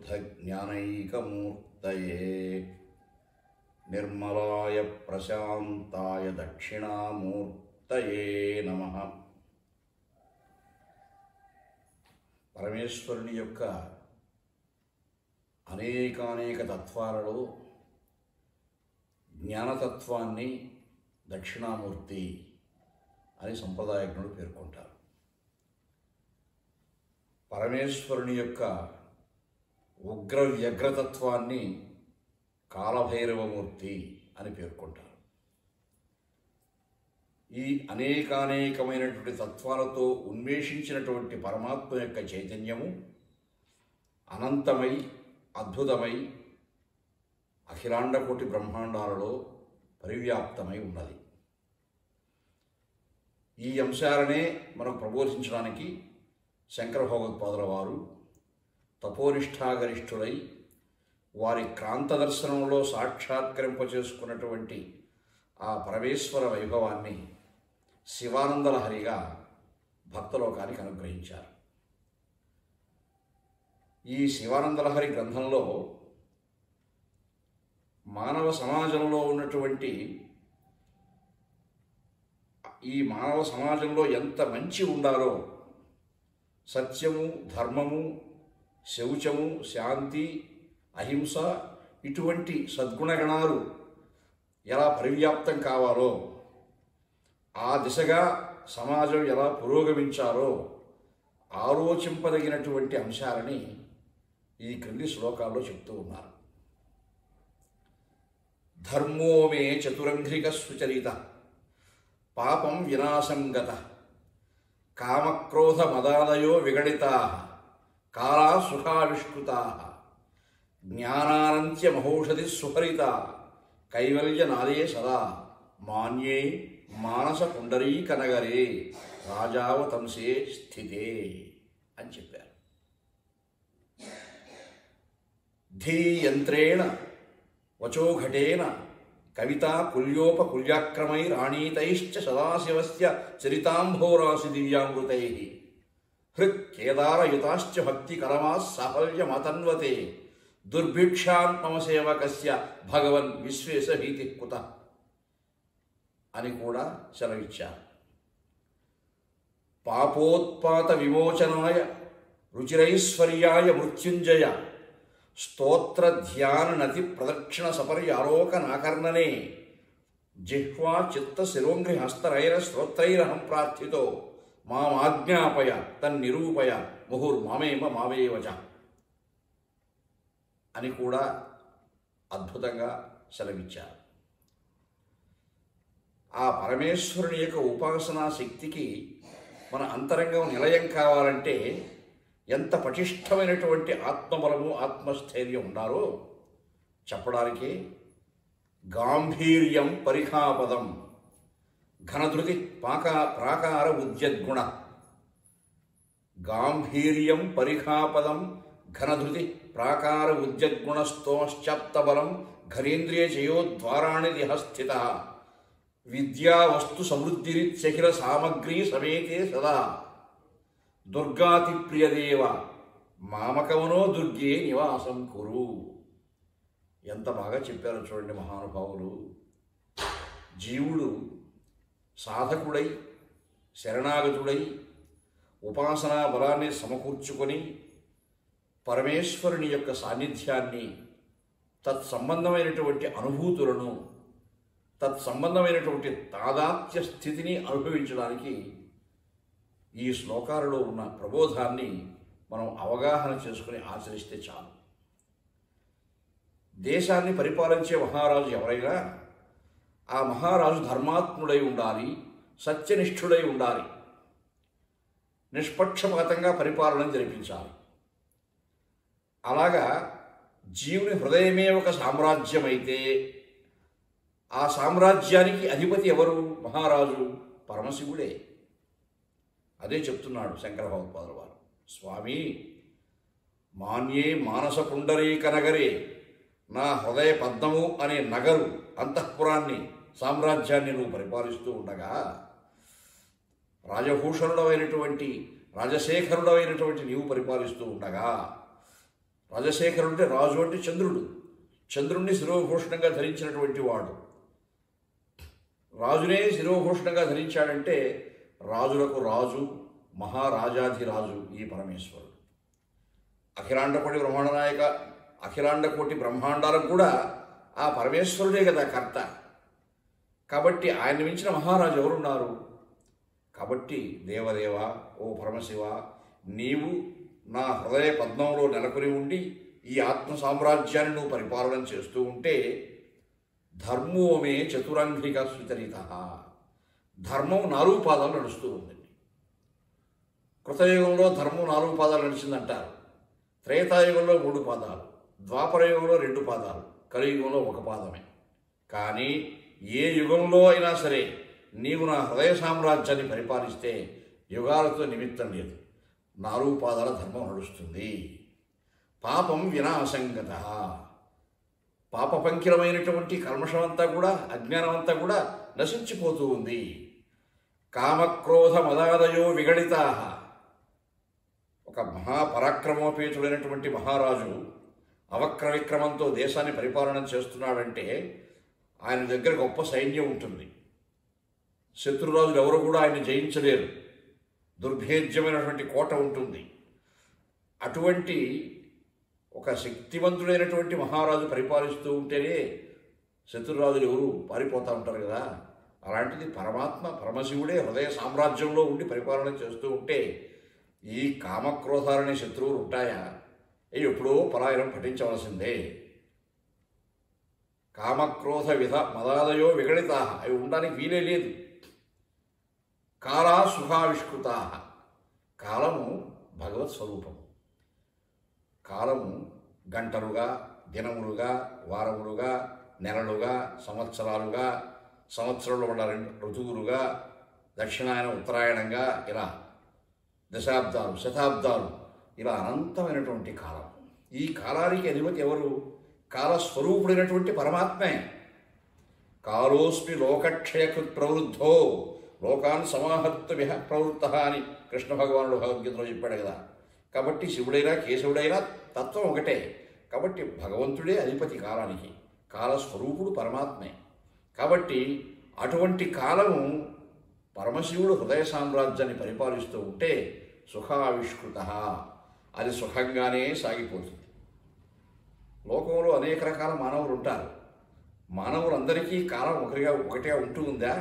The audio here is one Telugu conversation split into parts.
शुद्धज्ञानैकमूर्तये निर्मलाय प्रशान्ताय दक्षिणामूर्तये नमः। పరమేశ్వరుని యొక్క అనేకానేక తత్వాలలో జ్ఞానతత్వాన్ని దక్షిణామూర్తి అని సంప్రదాయజ్ఞులు పేర్కొంటారు. పరమేశ్వరుని యొక్క ఉగ్ర వ్యగ్రతత్వాన్ని కాలభైరవమూర్తి అని పేర్కొంటారు. ఈ అనేకానేకమైనటువంటి తత్వాలతో ఉన్మేషించినటువంటి పరమాత్మ యొక్క చైతన్యము అనంతమై అద్భుతమై అఖిలాండకోటి బ్రహ్మాండాలలో పరివ్యాప్తమై ఉన్నది. ఈ అంశాలనే మనకు ప్రబోధించడానికి శంకర భగవత్పాదుల వారు తపోనిష్టాగరిష్ఠులై వారి క్రాంత దర్శనంలో సాక్షాత్కరింపచేసుకున్నటువంటి ఆ పరమేశ్వర వైభవాన్ని శివానందలహరిగా భక్తలోకానికి అనుగ్రహించారు. ఈ శివానందలహరి గ్రంథంలో మానవ సమాజంలో ఉన్నటువంటి ఈ మానవ సమాజంలో ఎంత మంచి ఉండాలో, సత్యము, ధర్మము, శౌచము, శాంతి, అహింస ఇటువంటి సద్గుణగణాలు ఎలా పరివ్యాప్తం కావాలో, ఆ దిశగా సమాజం ఎలా పురోగమించాలో ఆలోచింపదగినటువంటి అంశాలని ఈ క్రింది శ్లోకాల్లో చెప్తూ ఉన్నారు. ధర్మో మే చతురంఘ్రిక సుచరిత పాపం వినాశంగత కామక్రోధ మదాదయో విగడితా కాలా సుఖావిష్కృతా జ్ఞానానంత్య మహౌషధి సుహరిత కైవల్య నాదే సదా మాన్యే మానస పుండరీకనగరే రాజావతంసే స్థితే అని చెప్పారు. ధీయంత్రేణ వచోఘటేన కవితా కుల్యోపకుల్యాక్రమై రాణీతైశ్చ సదాశివస్య చరితాంభోరాసి దివ్యామృతై హృత్ కేదారయుతాశ్చ భక్తి కరమా సాఫల్యమతన్వతే దుర్భిక్షాత్మమ సేవకస్య భగవన్ విశ్వేశ భీతి కుత అని కూడా సెలవిచ్చారు. పాపోత్పాత విమోచనాయ రుచిరైశ్వర్యాయ మృత్యుంజయ స్తోత్ర ధ్యాన నతి ప్రదక్షిణ సపర్యాలోకనాకర్ణనే జిహ్వా చిత్త శిరోంగ్రి హస్తరైర శ్రోత్రైరహం ప్రార్థితో మామాజ్ఞాపయ తన్నిరూపయ ముహుర్మామేమ మావేవచ అని కూడా అద్భుతంగా సెలవిచ్చారు. ఆ పరమేశ్వరుని యొక్క ఉపాసనా శక్తికి మన అంతరంగం నిలయం కావాలంటే ఎంత పటిష్టమైనటువంటి ఆత్మబలము, ఆత్మస్థైర్యం ఉండాలో చెప్పడానికి గాంభీర్యం పరిఖాపదం ఘనధృతి ప్రాకార ఉద్యద్గుణ గాంభీర్యం పరిఖాపదం ఘనధృతి ప్రాకార ఉద్యద్గుణస్తోశ్చాప్తబలం ఘనేంద్రియ జయోద్వారాణి స్థిత విద్యా వస్తు సమృద్ధిరిత్యఖిల సామగ్రీ సమేతే సదా దుర్గాతి ప్రియదేవ మామకమనో దుర్గే నివాసం కురు. ఎంత బాగా చెప్పారో చూడండి మహానుభావులు. జీవుడు సాధకుడై శరణాగతుడై ఉపాసనా బలాన్ని సమకూర్చుకొని పరమేశ్వరుని యొక్క సాన్నిధ్యాన్ని, తత్సంబంధమైనటువంటి అనుభూతులను, తత్సంబంధమైనటువంటి తాదాత్య స్థితిని అనుభవించడానికి ఈ శ్లోకాలలో ఉన్న ప్రబోధాన్ని మనం అవగాహన చేసుకుని ఆచరిస్తే చాలు. దేశాన్ని పరిపాలించే మహారాజు ఎవరైనా ఆ మహారాజు ధర్మాత్ముడై ఉండాలి, సత్యనిష్ఠుడై ఉండాలి, నిష్పక్షపాతంగా పరిపాలన జరిపించాలి. అలాగా జీవుని హృదయమే ఒక సామ్రాజ్యం అయితే ఆ సామ్రాజ్యానికి అధిపతి ఎవరు? మహారాజు పరమశివుడే. అదే చెప్తున్నాడు శంకర భగవత్పాదుల వారు. స్వామి, మాన్యే మానస పుండరీకనగరే, నా హృదయ పద్మము అనే నగరు, అంతఃపురాన్ని, సామ్రాజ్యాన్ని నువ్వు పరిపాలిస్తూ ఉండగా రాజభూషణుడమైనటువంటి రాజశేఖరుడమైనటువంటి నీవు పరిపాలిస్తూ ఉండగా రాజశేఖరుడు అంటే రాజు అంటే చంద్రుడు, చంద్రుణ్ణి శిరోభూషణంగా ధరించినటువంటి వాడు. రాజునే శిరోభూషణంగా ధరించాడంటే రాజులకు రాజు, మహారాజాధిరాజు ఈ పరమేశ్వరుడు. అఖిలాండకోటి బ్రహ్మాండ నాయక, అఖిలాండకోటి బ్రహ్మాండాలకు కూడా ఆ పరమేశ్వరుడే కదా కర్త. కాబట్టి ఆయన మించిన మహారాజు ఎవరున్నారు? కాబట్టి దేవదేవ, ఓ పరమశివ, నీవు నా హృదయ పద్మంలో నెలకొని ఉండి ఈ ఆత్మ సామ్రాజ్యాన్ని నువ్వు పరిపాలన చేస్తూ ఉంటే ధర్మోమే చతురంగిక సుచరిత, ధర్మం 4 పాదాలు నడుస్తూ ఉందండి. కృతయుగంలో ధర్మం 4 పాదాలు నడిచిందంటారు, త్రేతాయుగంలో 3 పాదాలు, ద్వాపరయుగంలో 2 పాదాలు, కలియుగంలో 1 పాదమే. కానీ ఏ యుగంలో అయినా సరే నీవు నా హృదయ సామ్రాజ్యాన్ని పరిపాలిస్తే యుగాలతో నిమిత్తం లేదు, 4 పాదాల ధర్మం నడుస్తుంది. పాపం వినాశంగత, పాపపంకిలమైనటువంటి కల్మషమంతా కూడా, అజ్ఞానమంతా కూడా నశించిపోతూ ఉంది. కామక్రోధ మదాదయో విగళితా, ఒక మహాపరాక్రమోపేతుడైనటువంటి మహారాజు అవక్ర విక్రమంతో దేశాన్ని పరిపాలన చేస్తున్నాడంటే ఆయన దగ్గర గొప్ప సైన్యం ఉంటుంది. శత్రురాజులు ఎవరు కూడా ఆయన జయించలేరు, దుర్భేద్యమైనటువంటి కోట ఉంటుంది. అటువంటి ఒక శక్తివంతుడైనటువంటి మహారాజు పరిపాలిస్తూ ఉంటేనే శత్రురాజులు ఎవరు పారిపోతూ ఉంటారు కదా. అలాంటిది పరమాత్మ పరమశివుడే హృదయ సామ్రాజ్యంలో ఉండి పరిపాలన చేస్తూ ఉంటే ఈ కామక్రోధాలనే శత్రువులు ఉంటాయా? ఎప్పుడో పలాయనం పఠించవలసిందే. కామక్రోధ మదాదయో విగళితా, అవి ఉండడానికి వీలే లేదు. కాలా సుఖావిష్కృతా, కాలము భగవత్ స్వరూపము. కాలము గంటలుగా, దినములుగా, వారములుగా, నెలలుగా, సంవత్సరాలుగా, సంవత్సరంలో ఉన్న 2 ఋతువులుగా, దక్షిణాయనం ఉత్తరాయణంగా, ఇలా దశాబ్దాలు, శతాబ్దాలు, ఇలా అనంతమైనటువంటి కాలం. ఈ కాలానికి అధిపతి ఎవరు? కాలస్వరూపుడైనటువంటి పరమాత్మే. కాలోస్మి లోకక్షయకృత్ ప్రవృద్ధో లోకాన్ సమాహర్త విహ ప్రవృత్త అని కృష్ణ భగవానుడు భగవద్గీతలో చెప్పాడు కదా. కాబట్టి శివుడైనా కేశవుడైనా తత్వం ఒకటే. కాబట్టి భగవంతుడే అధిపతి కాలానికి, కాలస్వరూపుడు పరమాత్మే. కాబట్టి అటువంటి కాలము పరమశివుడు హృదయ సామ్రాజ్యాన్ని పరిపాలిస్తూ ఉంటే సుఖావిష్కృత, అది సుఖంగానే సాగిపోతుంది. లోకంలో అనేక రకాల మానవులు ఉంటారు. మానవులందరికీ కాలం ఒకటే ఉంటూ ఉందా?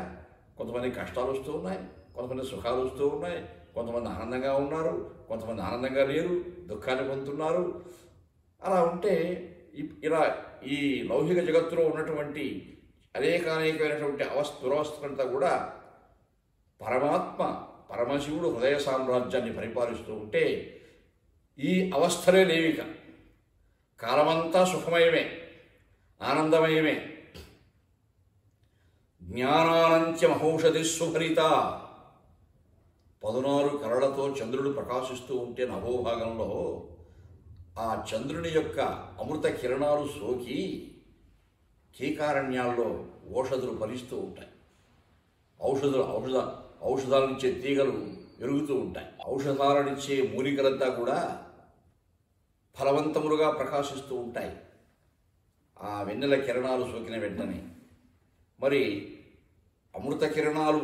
కొంతమంది కష్టాలు వస్తూ ఉన్నాయి, కొంతమంది సుఖాలు వస్తూ ఉన్నాయి, కొంతమంది ఆనందంగా ఉన్నారు, కొంతమంది ఆనందంగా లేరు, దుఃఖాన్ని పొందుతున్నారు. అలా ఉంటే ఇలా ఈ లౌకిక జగత్తులో ఉన్నటువంటి అనేకమైనటువంటి దురవస్థలంతా కూడా పరమాత్మ పరమశివుడు హృదయ సామ్రాజ్యాన్ని పరిపాలిస్తూ ఉంటే ఈ అవస్థలే లేవిక. కాలమంతా సుఖమయమే, ఆనందమయమే. జ్ఞానానంత్య మహౌషధి సుభరిత, 14 కళలతో చంద్రుడు ప్రకాశిస్తూ ఉంటే నభోభాగంలో ఆ చంద్రుని యొక్క అమృత కిరణాలు సోకి కీకారణ్యాల్లో ఔషధులు ఫలిస్తూ ఉంటాయి. ఔషధాలనిచ్చే తీగలు పెరుగుతూ ఉంటాయి. ఔషధాలనిచ్చే మూలికలంతా కూడా ఫలవంతములుగా ప్రకాశిస్తూ ఉంటాయి ఆ వెన్నెల కిరణాలు సోకిన వెంటనే. మరి అమృత కిరణాలు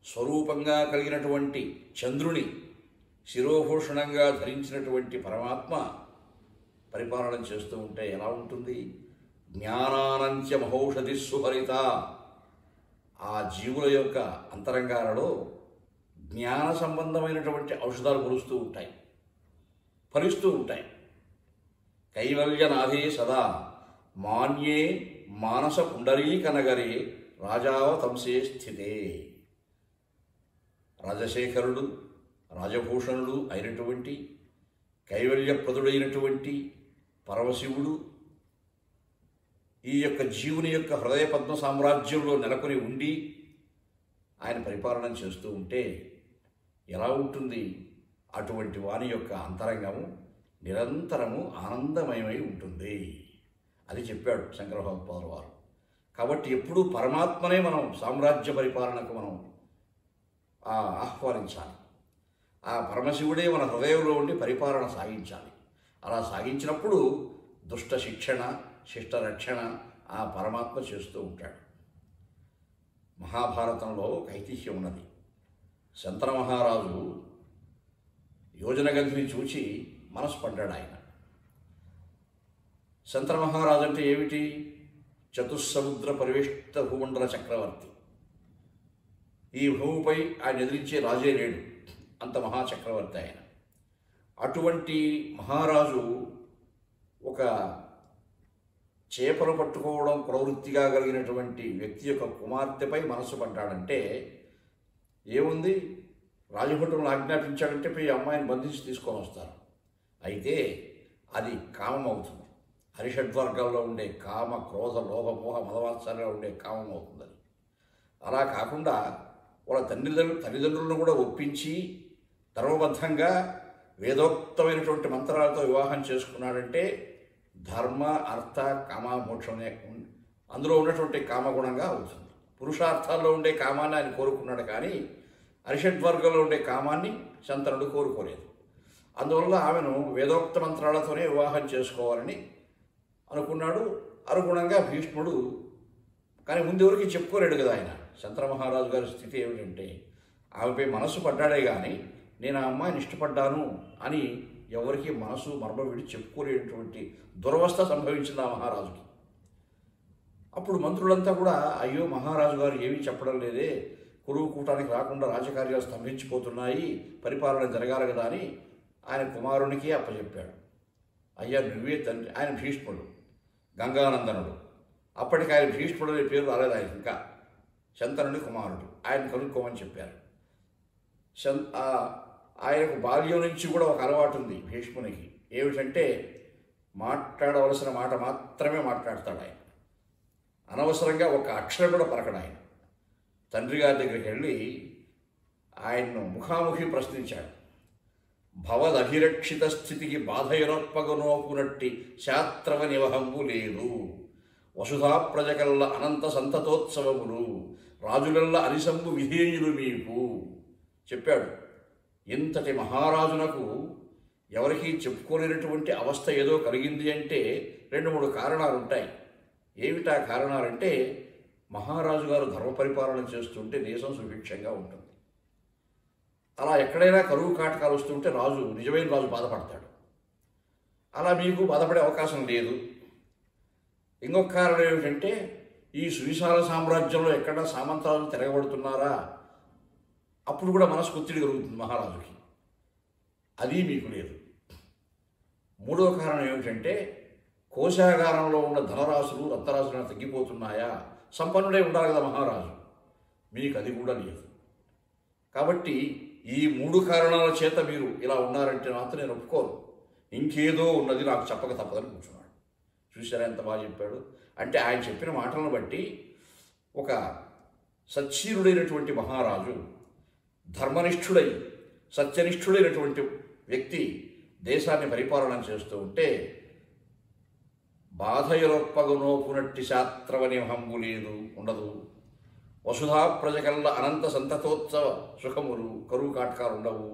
స్వరూపంగా కలిగినటువంటి చంద్రుని శిరోభూషణంగా ధరించినటువంటి పరమాత్మ పరిపాలన చేస్తూ ఉంటే ఎలా ఉంటుంది? జ్ఞానానంత్య మహౌషధి సుభరిత, ఆ జీవుల యొక్క అంతరంగాలలో జ్ఞాన సంబంధమైనటువంటి ఔషధాలు ఫలిస్తూ ఉంటాయి. కైవల్యనాథే సదా మాన్యే మానస పుండరీకనగరే రాజావతంసే స్థితే. రాజశేఖరుడు, రాజభూషణుడు అయినటువంటి కైవల్యప్రదుడైనటువంటి పరమశివుడు ఈ యొక్క జీవుని యొక్క హృదయ పద్మ సామ్రాజ్యంలో నెలకొని ఉండి ఆయన పరిపాలన చేస్తూ ఉంటే ఎలా ఉంటుంది? అటువంటి వాని యొక్క అంతరంగము నిరంతరము ఆనందమయమై ఉంటుంది అని చెప్పాడు శంకర భగవత్పాదుల వారు. కాబట్టి ఎప్పుడూ పరమాత్మనే మనం సామ్రాజ్య పరిపాలనకు మనం ఆహ్వానించాలి. ఆ పరమశివుడే మన హృదయంలో ఉండి పరిపాలన సాగించాలి. అలా సాగించినప్పుడు దుష్ట శిక్షణ శిష్ట రక్షణ ఆ పరమాత్మ చేస్తూ ఉంటాడు. మహాభారతంలో ఒక ఐతిహ్యం ఉన్నది. శంతన మహారాజు యోజనగంధిని చూచి మనసు పడ్డాడు. ఆయన శంతన మహారాజు అంటే ఏమిటి? చతుస్సముద్ర పరివేష్ట భూమండల చక్రవర్తి. ఈ భూమిపై ఆయన ఎదిరించే రాజే లేడు, అంత మహాచక్రవర్తి ఆయన. అటువంటి మహారాజు ఒక చేపలు పట్టుకోవడం ప్రవృత్తిగా కలిగినటువంటి వ్యక్తి యొక్క కుమార్తెపై మనసు పడ్డాడంటే ఏముంది? రాజభటులను ఆజ్ఞాపించాడంటే పోయి అమ్మాయిని బంధించి తీసుకొని వస్తారు. అయితే అది కామం అవుతుంది. హరిషడ్వర్గాల్లో ఉండే కామ, క్రోధ, లోభ, మోహ, మదవాత్సర్యాలు ఉండే కామం అవుతుంది. అది అలా కాకుండా వాళ్ళ తల్లిదండ్రులను కూడా ఒప్పించి ధర్మబద్ధంగా వేదోక్తమైనటువంటి మంత్రాలతో వివాహం చేసుకున్నాడంటే ధర్మ, అర్థ, కామ, మోక్షమే అందులో ఉన్నటువంటి కామగుణంగా అవుతుంది. పురుషార్థాల్లో ఉండే కామాన్ని ఆయన కోరుకున్నాడు, కానీ హరిషడ్వర్గంలో ఉండే కామాన్ని శంతనుడు కోరుకోలేదు. అందువల్ల ఆమెను వేదోక్త మంత్రాలతోనే వివాహం చేసుకోవాలని అనుకున్నాడు. అనుగుణంగా భీష్ముడు, కానీ ముందెవరికి చెప్పుకోలేడు కదా ఆయన. శంతన మహారాజు గారి స్థితి ఏమిటంటే ఆమెపై మనసు పడ్డాడే కానీ నేను ఆ అమ్మాయిని ఇష్టపడ్డాను అని ఎవరికి మనసు మర్మ విడి చెప్పుకోలేనటువంటి దురవస్థ సంభవించింది ఆ మహారాజుకి. అప్పుడు మంత్రులంతా కూడా అయ్యో మహారాజు గారు ఏమీ చెప్పడం లేదే, కురువు కూటానికి రాకుండా రాజకార్యాలు స్తంభించిపోతున్నాయి, పరిపాలన జరగాలి కదా అని ఆయన కుమారునికి అప్పచెప్పాడు. అయ్యా నువ్వే తండ్రి. ఆయన భీష్ముడు, గంగానందనుడు. అప్పటికి ఆయన భీష్ముడు అనే పేరు రాలేదు ఆయన ఇంకా. శంతనుడి కుమారుడు. ఆయన కనుక్కోమని చెప్పారు. ఆయనకు బాల్యం నుంచి కూడా ఒక అలవాటు ఉంది భీష్మునికి. ఏమిటంటే మాట్లాడవలసిన మాట మాత్రమే మాట్లాడతాడు ఆయన. అనవసరంగా ఒక అక్షరం కూడా పలకడు ఆయన. తండ్రి గారి దగ్గరికి వెళ్ళి ఆయన్ను ముఖాముఖి ప్రశ్నించాడు. భవదభిరక్షిత స్థితికి బాధయురప్పగనోపునట్టి శాస్త్రవ నివహంబు లేదు, వసుధా ప్రజకల్ల అనంత సంతతోత్సవములు, రాజులల్ల అరిసంబు విధేయులు మీకు చెప్పాడు. ఇంతటి మహారాజునకు ఎవరికీ చెప్పుకోలేనటువంటి అవస్థ ఏదో కలిగింది అంటే 2-3 కారణాలు ఉంటాయి. ఏమిటా కారణాలంటే మహారాజు గారు ధర్మ పరిపాలన చేస్తుంటే దేశం సుభిక్షంగా ఉంటుంది. అలా ఎక్కడైనా కరువు కాటకాలు వస్తుంటే రాజు, నిజమైన రాజు బాధపడతాడు. అలా మీకు బాధపడే అవకాశం లేదు. ఇంకొక కారణం ఏమిటంటే ఈ సువిశాల సామ్రాజ్యంలో ఎక్కడ సామంతాలు తిరగబడుతున్నారా, అప్పుడు కూడా మనసు ఒత్తిడి కలుగుతుంది మహారాజుకి. అది మీకు లేదు. మూడో కారణం ఏమిటంటే కోశాగారంలో ఉన్న ధనరాశులు రక్తరాశులు తగ్గిపోతున్నాయా, సంపన్నుడే ఉండాలి కదా మహారాజు, మీకు అది కూడా లేదు. కాబట్టి ఈ 3 కారణాల చేత మీరు ఇలా ఉన్నారంటే మాత్రం నేను ఒప్పుకోను, ఇంకేదో ఉన్నది నాకు చెప్పక తప్పదని కూర్చున్నాడు. చూసారా ఎంత బాగా చెప్పాడు. అంటే ఆయన చెప్పిన మాటలను బట్టి ఒక సచ్చీరుడైనటువంటి మహారాజు, ధర్మనిష్ఠుడై సత్యనిష్ఠుడైనటువంటి వ్యక్తి దేశాన్ని పరిపాలన చేస్తూ ఉంటే బాధయురొప్పగనోపునట్టి శాస్త్రవని హంబు లేదు, ఉండదు. వసుధా ప్రజకల్ల అనంత సంతతోత్సవ సుఖములు, కరువు కాటకాలు ఉండవు.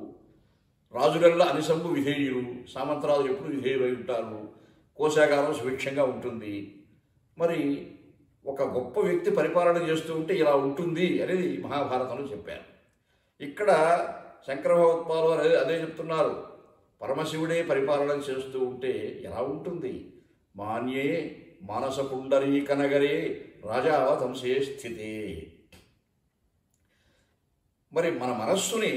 రాజులల్ల అనిసంబు విధేయులు, సామంతరాజు ఎప్పుడు విధేయులై ఉంటారు. కోశాగారం సుభిక్షంగా ఉంటుంది. మరి ఒక గొప్ప వ్యక్తి పరిపాలన చేస్తూ ఉంటే ఇలా ఉంటుంది అనేది మహాభారతంలో చెప్పారు. ఇక్కడ శంకర భగవత్పాదులు అదే చెప్తున్నారు. పరమశివుడే పరిపాలన చేస్తూ ఉంటే ఎలా ఉంటుంది? మాన్యే మానస పుండరీకనగరే రాజావతంసే స్థితే. మరి మన మనస్సుని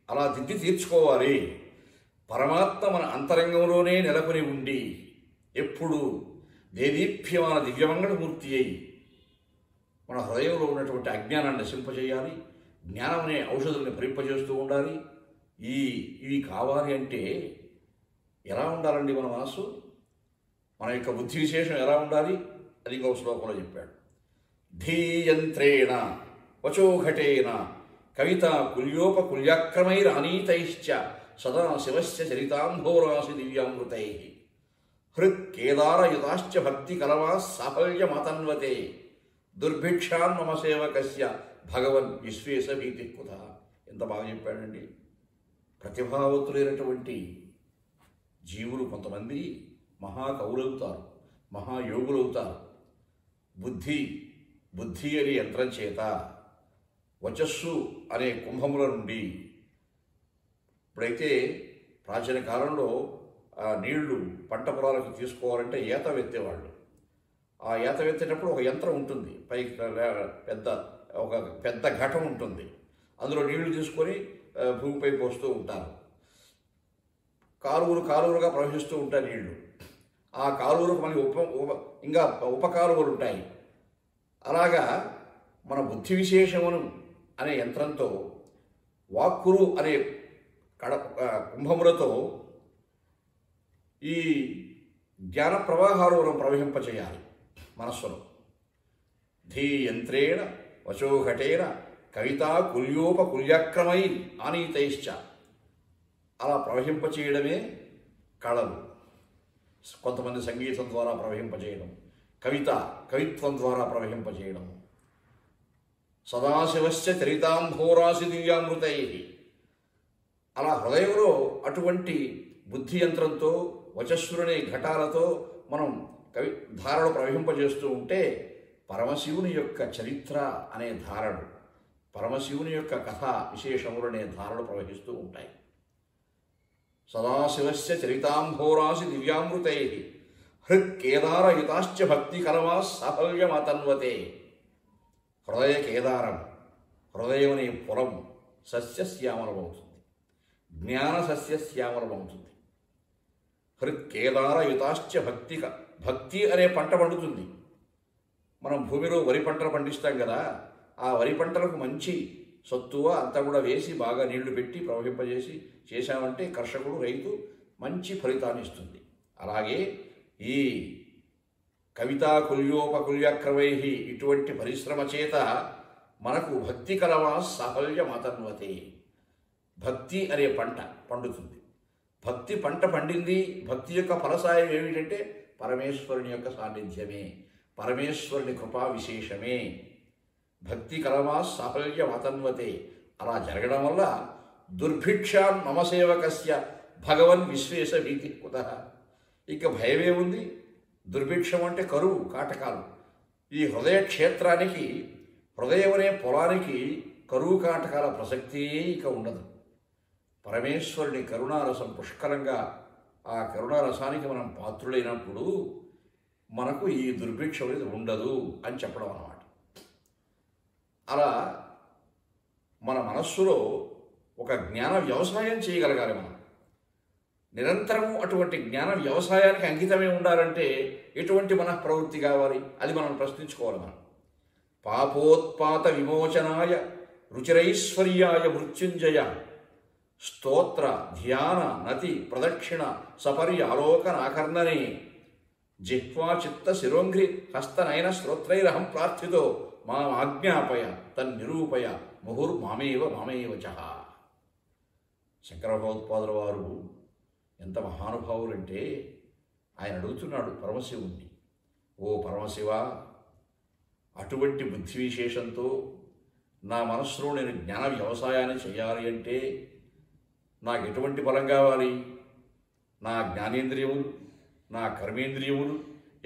అలా దిద్ది తీర్చుకోవాలి. పరమాత్మ మన అంతరంగంలోనే నెలకొని ఉండి ఎప్పుడు దేదీప్యమాన దివ్యమంగళమూర్తి అయి మన హృదయంలో ఉన్నటువంటి అజ్ఞానాన్ని నశింపజేయాలి. జ్ఞానం అనే ఔషధుల్ని భరింపజేస్తూ ఉండాలి. ఇవి కావాలి అంటే ఎలా ఉండాలండి మన మనస్సు, మన యొక్క బుద్ధి విశేషం ఎలా ఉండాలి? అది ఇంకొక శ్లోకంలో చెప్పాడు. ధీయంత్రేణ వచోఘటేన కవిత కుల్యోపకుల్యాక్రమైరనీతైశ్చ సదా శివస్య చరితాంభోరాసి దివ్యామృతై హృత్ కేదారయుతాశ్చ భక్తి కలవా సాఫల్యమతన్వతే దుర్భిక్షాన్ మమ సేవకస్య భగవన్ విశ్వేశ భీతి కుత. ఎంత బాగా చెప్పాడండి. ప్రతిభావంతులైనటువంటి జీవులు కొంతమంది మహాకవులవుతారు, మహాయోగులవుతారు. బుద్ధి అనే యంత్రం చేత వచస్సు అనే కుంభముల నుండి, ఇప్పుడైతే ప్రాచీన కాలంలో నీళ్లు పంట పొలాలకు తీసుకోవాలంటే ఈత వెత్తేవాళ్ళు. ఆ ఈత వెత్తేటప్పుడు ఒక యంత్రం ఉంటుంది, పైకి పెద్ద ఘటం ఉంటుంది. అందులో నీళ్లు తీసుకొని భూమిపై పోస్తూ ఉంటారు. కాలువలుగా ప్రవహిస్తూ ఉంటాయి నీళ్లు. ఆ కాలువలకు మళ్ళీ ఇంకా ఉపకాలువలు ఉంటాయి. అలాగా మన బుద్ధి విశేషమును అనే యంత్రంతో, వాక్కులు అనే కుంభములతో ఈ జ్ఞాన ప్రవాహాలు మనం ప్రవహింపచేయాలి మనస్సులో. ధీ యంత్రేణ వచోఘటేన కవితా కుల్యోపకుల్యాక్రమై ఆనీతైశ్చ, అలా ప్రవహింపచేయడమే కళలు. కొంతమంది సంగీతం ద్వారా ప్రవహింపచేయడం, కవిత్వం ద్వారా ప్రవహింపచేయడం. సదాశివస్య చరితాంభోరాసి దివ్యామృతై, అలా హృదయంలో అటువంటి బుద్ధి యంత్రంతో, వచస్సులనే ఘటాలతో మనం ధారలు ప్రవహింపజేస్తూ ఉంటే పరమశివుని యొక్క చరిత్ర అనే ధారలు, పరమశివుని యొక్క కథా విశేషములనే ధారలు ప్రవహిస్తూ ఉంటాయి. సదాశివస్య చరితాంభోరాసి దివ్యామృతై హృత్కేదారయుతాశ్చ భక్తి కలమా సాఫల్యమతన్వతే. హృదయ కేదారం, హృదయం అనే పురం సస్యశ్యామలమవుతుంది, జ్ఞాన సస్యశ్యామలమవుతుంది. హృత్కేదారయుతాశ్చ భక్తి అనే పంట పండుతుంది. మనం భూమిలో వరి పంటలు పండిస్తాం కదా, ఆ వరి పంటలకు మంచి సత్తువ అంతా కూడా వేసి బాగా నీళ్లు పెట్టి ప్రవహింపజేసి చేశామంటే కర్షకుడు, రైతు మంచి ఫలితాన్ని ఇస్తుంది. అలాగే ఈ కవితా కుల్యోపకుల్యాక్రమై ఇటువంటి పరిశ్రమ చేత మనకు భక్తి కలవా సాఫల్యమతన్వతే. భక్తి అనే పంట పండుతుంది. భక్తి పంట పండింది. భక్తి యొక్క ఫలసాయం ఏమిటంటే పరమేశ్వరుని యొక్క సాన్నిధ్యమే, పరమేశ్వరుని కృపా విశేషమే. భక్తి కలమా సాఫల్యమతన్వతే. అలా జరగడం వల్ల దుర్భిక్షాం మమ సేవకస్య భగవన్ విశ్వేశ భీతి కుతః. ఇక భయమే ఉంది. దుర్భిక్షం అంటే కరువు, కాటకాలు. ఈ హృదయ క్షేత్రానికి, హృదయం అనే పొలానికి కరువు కాటకాల ప్రసక్తియే ఇక ఉండదు. పరమేశ్వరుని కరుణారసం పుష్కలంగా, ఆ కరుణారసానికి మనం పాత్రులైనప్పుడు మనకు ఈ దుర్భిక్షం అనేది ఉండదు అని చెప్పడం అన్నమాట. అలా మన మనస్సులో ఒక జ్ఞాన వ్యవసాయం చేయగలగాలి. మనం నిరంతరము అటువంటి జ్ఞాన వ్యవసాయానికి అంకితమే ఉండాలంటే ఎటువంటి మనఃప్రవృత్తి కావాలి? అది మనం ప్రశ్నించుకోవాలి. మనం పాపోత్పాత విమోచనాయ రుచిరైశ్వర్యాయ మృత్యుంజయ స్తోత్ర ధ్యాన నతి ప్రదక్షిణ సపర్యాలోకనాకర్ణనే జిహ్వా చిత్త శిరోంఘ్రి హస్తనయన శ్రోత్రైరహం ప్రార్థితో మాజ్ఞాపయ తన్నిరూపయ ముహుర్మామేవ చ. శంకర భగవత్పాదుల వారు ఎంత మహానుభావులంటే ఆయన అడుగుతున్నాడు పరమశివుణ్ణి, ఓ పరమశివ, అటువంటి బుద్ధి విశేషంతో నా మనస్సులో నేను జ్ఞాన వ్యవసాయాన్ని చేయాలి అంటే నాకు ఎటువంటి బలం కావాలి? నా జ్ఞానేంద్రియములు, నా కర్మేంద్రియములు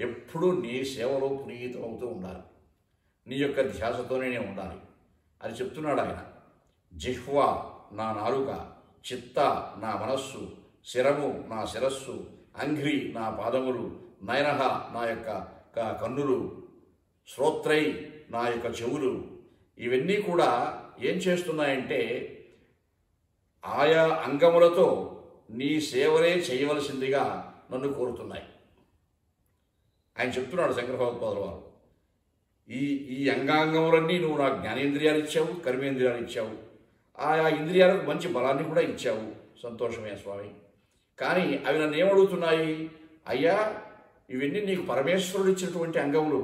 ఎప్పుడూ నీ సేవలో పునీతం అవుతూ ఉండాలి, నీ యొక్క ధ్యాసతోనే నేను ఉండాలి అని చెప్తున్నాడు ఆయన. జిహ్వ నా నాలుక, చిత్త నా మనస్సు, శిరము నా శిరస్సు, అంఘ్రి నా పాదములు, నయనః నా యొక్క కన్నులు, శ్రోత్రై నా యొక్క చెవులు, ఇవన్నీ కూడా ఏం చేస్తున్నాయంటే ఆయా అంగములతో నీ సేవలే చేయవలసిందిగా నన్ను కోరుతున్నాయి. ఆయన చెప్తున్నాడు శంకర భగవత్పాదుల వారు, ఈ అంగాంగములన్నీ నువ్వు నాకు జ్ఞానేంద్రియాలు ఇచ్చావు, కర్మేంద్రియాలు ఇచ్చావు, ఆయా ఇంద్రియాలకు మంచి బలాన్ని కూడా ఇచ్చావు, సంతోషమే స్వామి. కానీ అవి నన్ను ఏమడుగుతున్నాయి? అయ్యా, ఇవన్నీ నీకు పరమేశ్వరుడు ఇచ్చినటువంటి అంగములు,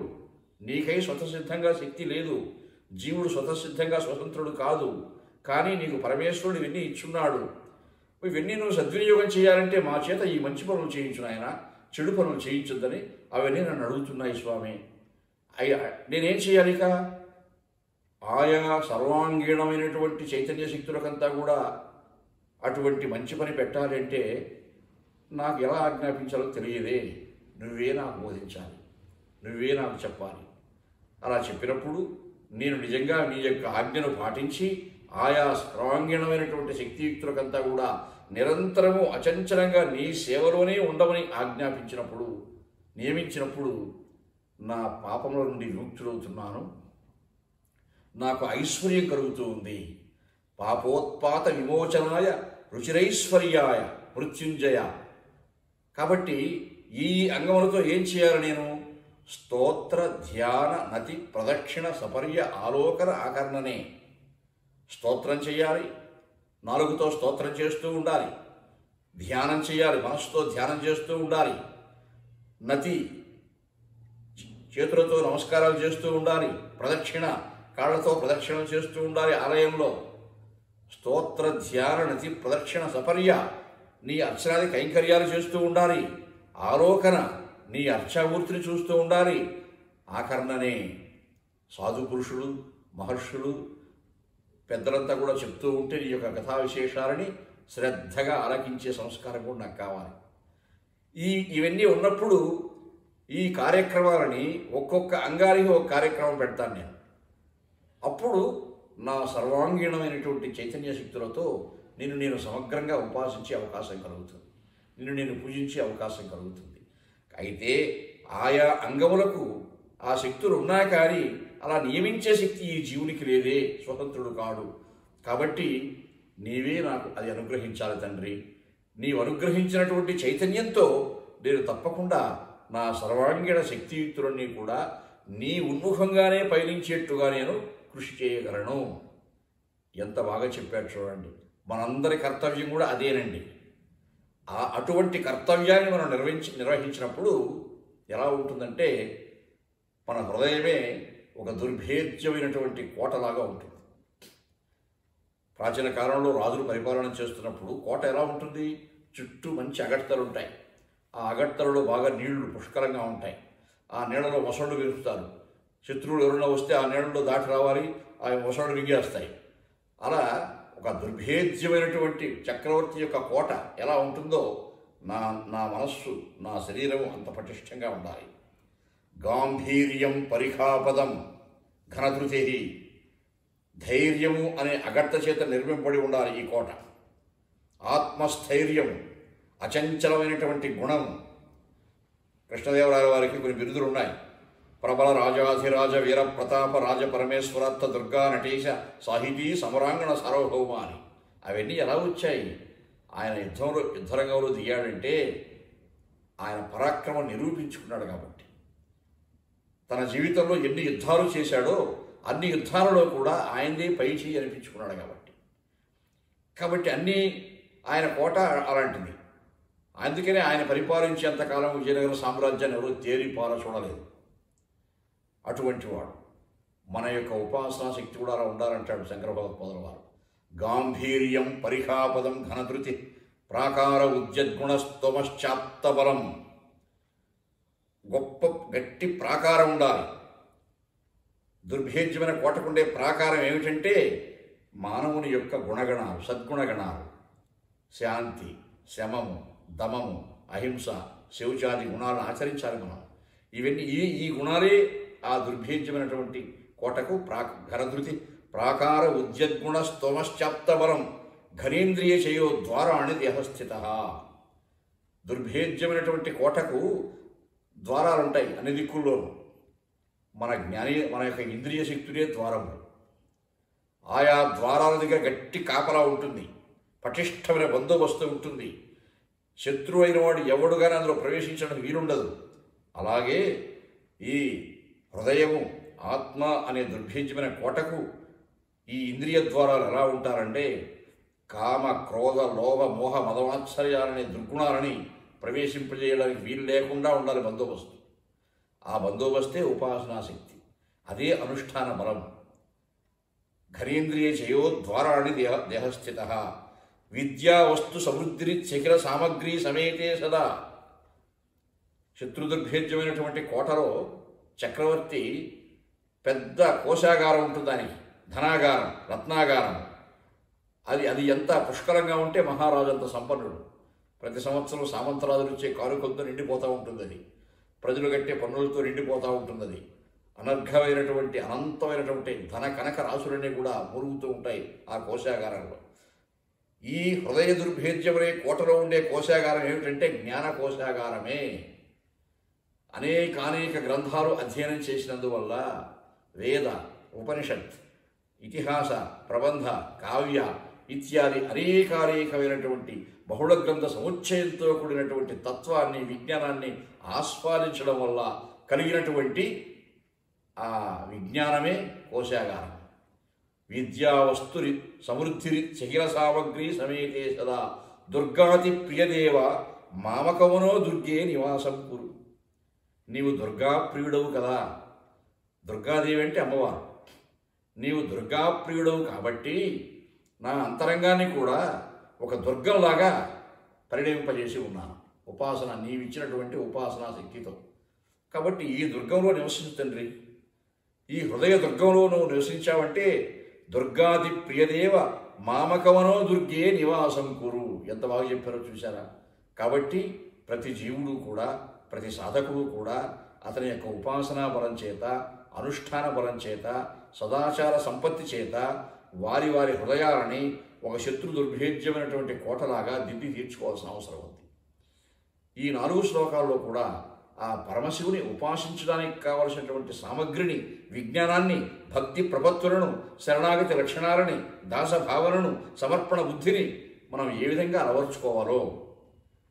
నీకై స్వతసిద్ధంగా శక్తి లేదు, జీవుడు స్వతసిద్ధంగా స్వతంత్రుడు కాదు, కానీ నీకు పరమేశ్వరుడు ఇవన్నీ ఇచ్చున్నాడు. ఇవన్నీ నువ్వు సద్వినియోగం చేయాలంటే మా చేత ఈ మంచి పనులు చేయించు నాయన, చెడు పనులు చేయించొద్దని అవన్నీ నన్ను అడుగుతున్నాయి స్వామి. అయ్యా, నేనేం చేయాలి? ఇక ఆయా సర్వాంగీణమైనటువంటి చైతన్య శక్తులకంతా కూడా అటువంటి మంచి పని పెట్టాలంటే నాకు ఎలా ఆజ్ఞాపించాలో తెలియదే, నువ్వే నాకు బోధించాలి, నువ్వే నాకు చెప్పాలి. అలా చెప్పినప్పుడు నేను నిజంగా నీ యొక్క ఆజ్ఞను పాటించి ఆయా సర్వాంగీణమైనటువంటి శక్తియుక్తులకంతా కూడా నిరంతరము అచంచలంగా నీ సేవలోనే ఉండమని ఆజ్ఞాపించినప్పుడు, నియమించినప్పుడు నా పాపముల నుండి విముక్తుడవుతున్నాను, నాకు ఐశ్వర్యం కలుగుతూ ఉంది. పాపోత్పాత విమోచనాయ రుచిరైశ్వర్యాయ మృత్యుంజయ. కాబట్టి ఈ అంగములతో ఏం చేయాలి నేను? స్తోత్ర ధ్యాన నతి ప్రదక్షిణ సపర్య ఆలోకన ఆకర్ణనే. స్తోత్రం చేయాలి, నాలుగుతో స్తోత్రం చేస్తూ ఉండాలి. ధ్యానం చేయాలి, మనసుతో ధ్యానం చేస్తూ ఉండాలి. నతి చేతులతో నమస్కారాలు చేస్తూ ఉండాలి. ప్రదక్షిణ కాళ్లతో ప్రదక్షిణం చేస్తూ ఉండాలి ఆలయంలో. స్తోత్ర ధ్యాన నతి ప్రదక్షిణ సపర్య నీ అర్చనాది కైంకర్యాలు చేస్తూ ఉండాలి. ఆలోకన నీ అర్చామూర్తిని చూస్తూ ఉండాలి. ఆకర్ణనే సాధు పురుషులు మహర్షులు పెద్దలంతా కూడా చెప్తూ ఉంటే నీ యొక్క కథా విశేషాలని శ్రద్ధగా ఆలకించే సంస్కారం కూడా నాకు కావాలి. ఇవన్నీ ఉన్నప్పుడు ఈ కార్యక్రమాలని ఒక్కొక్క అంగానికి ఒక కార్యక్రమం పెడతాను నేను. అప్పుడు నా సర్వాంగీణమైనటువంటి చైతన్య శక్తులతో నేను సమగ్రంగా ఉపాసించే అవకాశం కలుగుతుంది, నేను పూజించే అవకాశం కలుగుతుంది. అయితే ఆయా అంగములకు ఆ శక్తులు ఉన్నా కానీ అలా నియమించే శక్తి ఈ జీవునికి లేదే, స్వతంత్రుడు కాడు. కాబట్టి నీవే నాకు అది అనుగ్రహించాలి తండ్రి. నీవు అనుగ్రహించినటువంటి చైతన్యంతో నేను తప్పకుండా నా సర్వాంగీణ శక్తియుక్తులన్నీ కూడా నీ ఉన్ముఖంగానే పయనించేట్టుగా నేను కృషి చేయగలను. ఎంత బాగా చెప్పాడు చూడండి. మనందరి కర్తవ్యం కూడా అదేనండి. అటువంటి కర్తవ్యాన్ని మనం నిర్వహించినప్పుడు ఎలా ఉంటుందంటే మన హృదయమే ఒక దుర్భేద్యమైనటువంటి కోటలాగా ఉంటుంది. ప్రాచీన కాలంలో రాజులు పరిపాలన చేస్తున్నప్పుడు కోట ఎలా ఉంటుంది? చుట్టూ మంచి అగడ్తలు ఉంటాయి. ఆ అగడ్తలలో బాగా నీళ్లు పుష్కలంగా ఉంటాయి. ఆ నీళ్లలో మొసళ్ళు విరుస్తారు. శత్రువులు ఎవరైనా వస్తే ఆ నీళ్ళలో దాటి రావాలి, ఆ మొసళ్ళు మింగేస్తాయి. అలా ఒక దుర్భేద్యమైనటువంటి చక్రవర్తి యొక్క కోట ఎలా ఉంటుందో నా మనస్సు, నా శరీరం అంత పటిష్టంగా ఉండాలి. గాంభీర్యం పరిఖాపదం ఘనధృతి. ధైర్యము అనే అగడ్త చేత నిర్మింపబడి ఉండాలి ఈ కోట. ఆత్మస్థైర్యం, అచంచలమైనటువంటి గుణం. కృష్ణదేవరాయ వారికి కొన్ని బిరుదులు ఉన్నాయి. ప్రబల రాజాధిరాజ వీర ప్రతాప రాజ పరమేశ్వరత్వ దుర్గా నటేశ సాహితీ సమరాంగణ సార్వభౌమ అని. అవన్నీ ఎలా వచ్చాయి? ఆయన యుద్ధరంగంలో దిగాడంటే ఆయన పరాక్రమం నిరూపించుకున్నాడు కాబట్టి. తన జీవితంలో ఎన్ని యుద్ధాలు చేశాడో అన్ని యుద్ధాలలో కూడా ఆయనదే పైచేయి అనిపించుకున్నాడు కాబట్టి అన్నీ ఆయన కోట అలాంటిది. అందుకనే ఆయన పరిపాలించేంతకాలం విజయనగర సామ్రాజ్యాన్ని ఎవరూ తేరిపార చూడలేదు. అటువంటి వాడు. మన యొక్క ఉపాసనా శక్తి కూడా అలా ఉండాలంటాడు శంకర భగవత్పాదుల వారు. గాంభీర్యం పరిఖాపదం ఘనధృతి ప్రాకార ఉద్యద్గుణస్తమశ్చాప్తబలం. గొప్ప గట్టి ప్రాకారం ఉండాలి. దుర్భేద్యమైన కోటకుండే ప్రాకారం ఏమిటంటే మానవుని యొక్క గుణగణాలు, సద్గుణగణాలు, శాంతి, శమము, దమము, అహింస, శౌచాది గుణాలను ఆచరించాలి మనం. ఇవన్నీ ఈ గుణాలే ఆ దుర్భేద్యమైనటువంటి కోటకు ఘనధృతి ప్రాకార ఉద్యద్గుణ స్తోమశ్చాప్తబలం ఘనేంద్రియ చేయో ద్వారాణి దేహస్థిత. దుర్భేద్యమైనటువంటి కోటకు ద్వారాలు ఉంటాయి అన్ని దిక్కుల్లోనూ. మన యొక్క ఇంద్రియ శక్తులే ద్వారములు. ఆయా ద్వారాల దగ్గర గట్టి కాపలా ఉంటుంది, పటిష్టమైన బందోబస్తు ఉంటుంది. శత్రువు అయిన వాడు ఎవడుగానే అందులో ప్రవేశించడానికి వీలుండదు. అలాగే ఈ హృదయము, ఆత్మ అనే దుర్భేద్యమైన కోటకు ఈ ఇంద్రియ ద్వారాలు ఎలా ఉంటారంటే కామ, క్రోధ, లోభ, మోహ, మదమాత్సర్యాలనే దుర్గుణాలని ప్రవేశింపజేయడానికి వీలు లేకుండా ఉండాలి బందోబస్తు. ఆ బందోబస్తే ఉపాసనాశక్తి, అదే అనుష్ఠాన బలం. ఘనేంద్రియ చేయో ద్వారాణి దేహస్థిత విద్యా వస్తు సమృద్ధి చకిల సామగ్రి సమేతే సదా. శత్రుదుర్భేద్యమైనటువంటి కోటలో చక్రవర్తి పెద్ద కోశాగారం ఉంటుంది, దానికి ధనాగారం, రత్నాగారం. అది ఎంత పుష్కలంగా ఉంటే మహారాజు అంత సంపన్నుడు. ప్రతి సంవత్సరం సామంతరాజులు ఇచ్చే కానుకలతో నిండిపోతూ ఉంటుంది. అది ప్రజలు కట్టే పన్నులతో నిండిపోతూ ఉంటుంది. అది అనర్ఘమైనటువంటి అనంతమైనటువంటి ధన కనక రాశులన్నీ కూడా మురుగుతూ ఉంటాయి ఆ కోశాగారంలో. ఈ హృదయ దుర్భేద్యమనే కోటలో ఉండే కోశాగారం ఏమిటంటే జ్ఞాన కోశాగారమే. అనేక గ్రంథాలు అధ్యయనం చేసినందువల్ల వేద, ఉపనిషత్, ఇతిహాస, ప్రబంధ, కావ్య ఇత్యాది అనేకమైనటువంటి బహుళ గ్రంథ సముచ్చయంతో కూడినటువంటి తత్వాన్ని, విజ్ఞానాన్ని ఆస్వాదించడం వల్ల కలిగినటువంటి ఆ విజ్ఞానమే కోశాగారం. విద్యా వస్తురి సమృద్ధిరి చకిల సామగ్రి సమేతే సదా దుర్గాతి ప్రియదేవ మామకవనో దుర్గే నివాసం కురు. నీవు దుర్గా ప్రియుడవు కదా. దుర్గాదేవి అంటే అమ్మవారు. నీవు దుర్గా ప్రియుడవు కాబట్టి నా అంతరంగాన్ని కూడా ఒక దుర్గంలాగా పరిణమింపజేసి ఉన్నాను ఉపాసన, నీవిచ్చినటువంటి ఉపాసనా శక్తితో. కాబట్టి ఈ దుర్గంలో నివసించు తండ్రి. ఈ హృదయ దుర్గంలో నువ్వు నివసించావంటే దుర్గాది ప్రియదేవ మామకవనో దుర్గే నివాసం కురు. ఎంత బాగా చెప్పారో చూశారా. కాబట్టి ప్రతి జీవుడు కూడా, ప్రతి సాధకుడు కూడా అతని యొక్క ఉపాసనా బలం చేత, అనుష్ఠాన బలం చేత, సదాచార సంపత్తి చేత వారి హృదయాలని ఒక శత్రు దుర్భేద్యమైనటువంటి కోటలాగా దిద్ది తీర్చుకోవాల్సిన అవసరం ఉంది. ఈ 4 శ్లోకాల్లో కూడా ఆ పరమశివుని ఉపాసించడానికి కావలసినటువంటి సామగ్రిని, విజ్ఞానాన్ని, భక్తి ప్రపత్తులను, శరణాగతి లక్షణాలని, దాసభావనను, సమర్పణ బుద్ధిని మనం ఏ విధంగా అలవర్చుకోవాలో,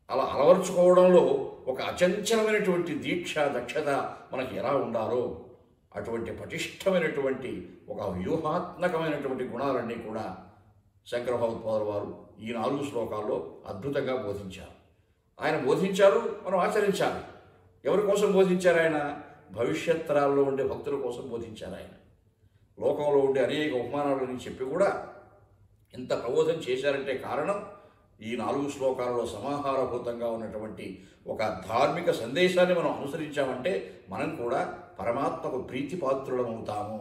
అలా అలవర్చుకోవడంలో ఒక అచంచలమైనటువంటి దీక్ష, దక్షత మనకి ఎలా ఉండాలో అటువంటి పటిష్టమైనటువంటి ఒక వ్యూహాత్మకమైనటువంటి గుణాలన్నీ కూడా శంకర భగవత్పాదుల వారు ఈ 4 శ్లోకాల్లో అద్భుతంగా బోధించారు. ఆయన బోధించారు, మనం ఆచరించాలి. ఎవరి కోసం బోధించారు ఆయన? భవిష్యత్ తరాల్లో ఉండే భక్తుల కోసం బోధించారు ఆయన. లోకంలో ఉండే అనేక ఉపమానాలని చెప్పి కూడా ఇంత ప్రబోధం చేశారంటే కారణం ఈ 4 శ్లోకాలలో సమాహారభూతంగా ఉన్నటువంటి ఒక ధార్మిక సందేశాన్ని మనం అనుసరించామంటే మనం కూడా పరమాత్మకు ప్రీతిపాత్రులమవుతాము.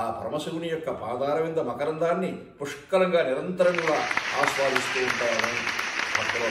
ఆ పరమశివుని యొక్క పాదారవింద మకరందాన్ని పుష్కలంగా నిరంతరం కూడా ఆస్వాదిస్తూ ఉంటామని భక్తులు